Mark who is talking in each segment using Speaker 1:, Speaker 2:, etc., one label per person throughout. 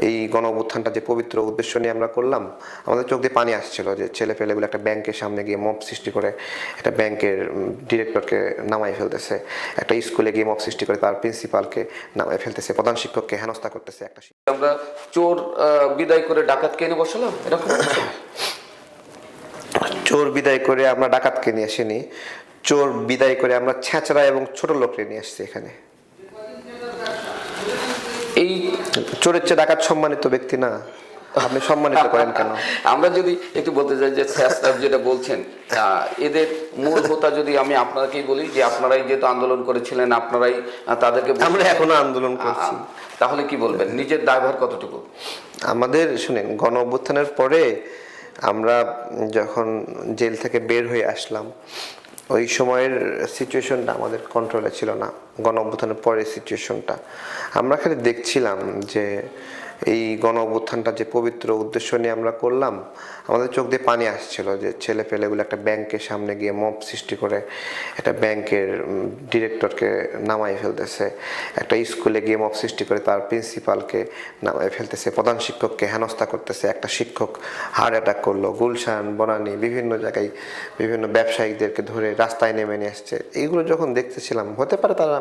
Speaker 1: এই গণ অভ্যুত্থানটা যে পবিত্র উদ্দেশ্য নিয়ে আমরা করলাম, আমাদের চোখ দিয়ে পানি আসছিল যে ছেলে পেলেগুলো একটা ব্যাংকের সামনে গিয়ে মব সৃষ্টি করে একটা ব্যাংকের ডিরেক্টরকে নামাই ফেলতেছে, একটা স্কুলে গিয়ে মব সৃষ্টি করে তার প্রিন্সিপালকে নামাই ফেলতেছে, প্রধান শিক্ষককে হেনস্থা করতেছে।
Speaker 2: আমরা চোর বিদায় করে ডাকাতকে এনে বসালাম, এরকম
Speaker 1: চোর বিদায় করে আমরা ডাকাতকে নিয়ে আসিনি, চোর বিদায় করে আমরা ছেঁচড়া এবং ছোট লোককে নিয়ে আসছি এখানে।
Speaker 2: এই
Speaker 1: চোরের চেয়ে ডাকাত সম্মানিত ব্যক্তি না, আপনি সম্মানিত করেন কেন?
Speaker 2: আমরা যদি একটু বলতে চাই যে যেটা বলছেন, এদের মূল হোতা যদি আমি আপনাকেই বলি যে আপনারাই যেহেতু আন্দোলন করেছিলেন, আপনারাই তাদেরকে,
Speaker 1: আমরা এখনো আন্দোলন করছি,
Speaker 2: তাহলে কি বলবেন নিজের দায়ভার কতটুকু?
Speaker 1: আমাদের শুনেন, গণ অভ্যুত্থানের পরে আমরা যখন জেল থেকে বের হয়ে আসলাম, ওই সময়ের সিচুয়েশনটা আমাদের কন্ট্রোলে ছিল না। গণ অভ্যুত্থানের পরের সিচুয়েশনটা আমরা খালি দেখছিলাম যে এই গণ অভ্যুত্থানটা যে পবিত্র উদ্দেশ্য নিয়ে আমরা করলাম, আমাদের চোখ দিয়ে পানি আসছিল যে ছেলে পেলেগুলো একটা ব্যাংকের সামনে গিয়ে মব সৃষ্টি করে একটা ব্যাংকের ডিরেক্টরকে নামাই ফেলতেছে, একটা স্কুলে গিয়ে মব সৃষ্টি করে তার প্রিন্সিপালকে নামাই ফেলতেছে, প্রধান শিক্ষককে হেনস্থা করতেছে, একটা শিক্ষক হার্ট অ্যাটাক করলো, গুলশান, বনানী, বিভিন্ন জায়গায় বিভিন্ন ব্যবসায়িকদেরকে ধরে রাস্তায় নেমে নিয়ে আসছে। এইগুলো যখন দেখতেছিলাম, হতে পারে তারা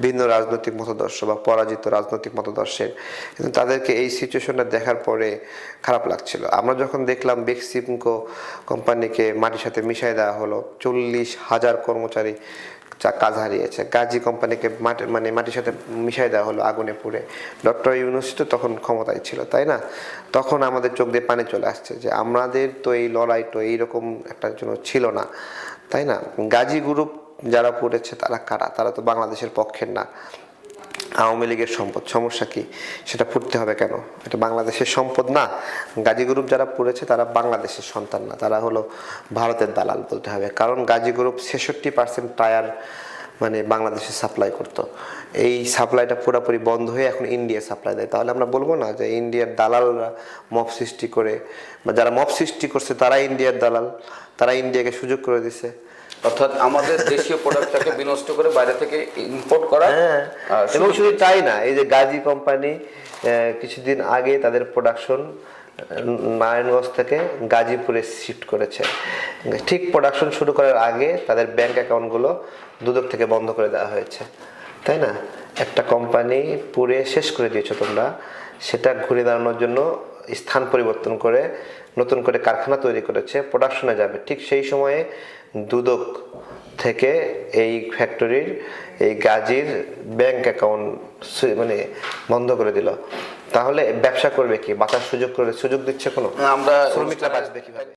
Speaker 1: ভিন্ন রাজনৈতিক মতাদর্শ বা পরাজিত রাজনৈতিক মতাদর্শের, কিন্তু তাদেরকে এই সিচুয়েশনটা দেখার পরে খারাপ লাগছিল। আমরা যখন দেখলাম বেক্সিমকো কোম্পানিকে মাটির সাথে মিশাই দেওয়া হলো, 40,000 কর্মচারী কাজ হারিয়েছে, গাজী কোম্পানিকে মাটির সাথে মিশাই দেওয়া হলো আগুনে পুড়ে, ডক্টর ইউনূস তো তখন ক্ষমতায় ছিল, তাই না? তখন আমাদের চোখ দিয়ে পানি চলে আসছে যে আমাদের তো এই লড়াই তো এইরকম একটা জন্য ছিল না, তাই না? গাজী গ্রুপ যারা পড়েছে তারা কারা? তারা তো বাংলাদেশের পক্ষের না, আওয়ামী লীগের সম্পদ। সমস্যা কি? সেটা পড়তে হবে কেন? এটা বাংলাদেশের সম্পদ না। গাজী গ্রুপ যারা পড়েছে তারা বাংলাদেশের সন্তান না, তারা হলো ভারতের দালাল বলতে হবে। কারণ গাজী গ্রুপ 66% টায়ার বাংলাদেশে সাপ্লাই করতো, এই সাপ্লাইটা পুরোপুরি বন্ধ হয়ে এখন ইন্ডিয়া সাপ্লাই দেয়। তাহলে আমরা বলবো না যে ইন্ডিয়ার দালালরা মব সৃষ্টি করে, বা যারা মব সৃষ্টি করছে তারা ইন্ডিয়ার দালাল, তারা ইন্ডিয়াকে সুযোগ করে দিছে?
Speaker 2: অর্থাৎ আমাদের দেশীয় প্রোডাক্টটাকে বিনষ্ট করে বাইরে থেকে ইম্পোর্ট করা।
Speaker 1: এবং শুধু তাই না, এই যে গাজী কোম্পানি কিছুদিন আগে তাদের প্রোডাকশন নারায়ণগঞ্জ থেকে গাজীপুরে শিফট করেছে। ঠিক প্রোডাকশন শুরু করার আগে তাদের ব্যাংক অ্যাকাউন্টগুলো দুদক থেকে বন্ধ করে দেওয়া হয়েছে, তাই না? একটা কোম্পানি পুড়ে শেষ করে দিয়েছো তোমরা, সেটা ঘুরে দাঁড়ানোর জন্য স্থান পরিবর্তন করে নতুন করে কারখানা তৈরি করেছে, প্রোডাকশনে যাবে। ঠিক সেই সময়ে দুদক থেকে এই ফ্যাক্টরির এই গাজীর ব্যাংক অ্যাকাউন্ট বন্ধ করে দিল। তাহলে ব্যবসা করবে কি? বাঁচার সুযোগ দিচ্ছে কোনো?
Speaker 2: আমরা
Speaker 1: শ্রমিকরা বাঁচবে কিভাবে?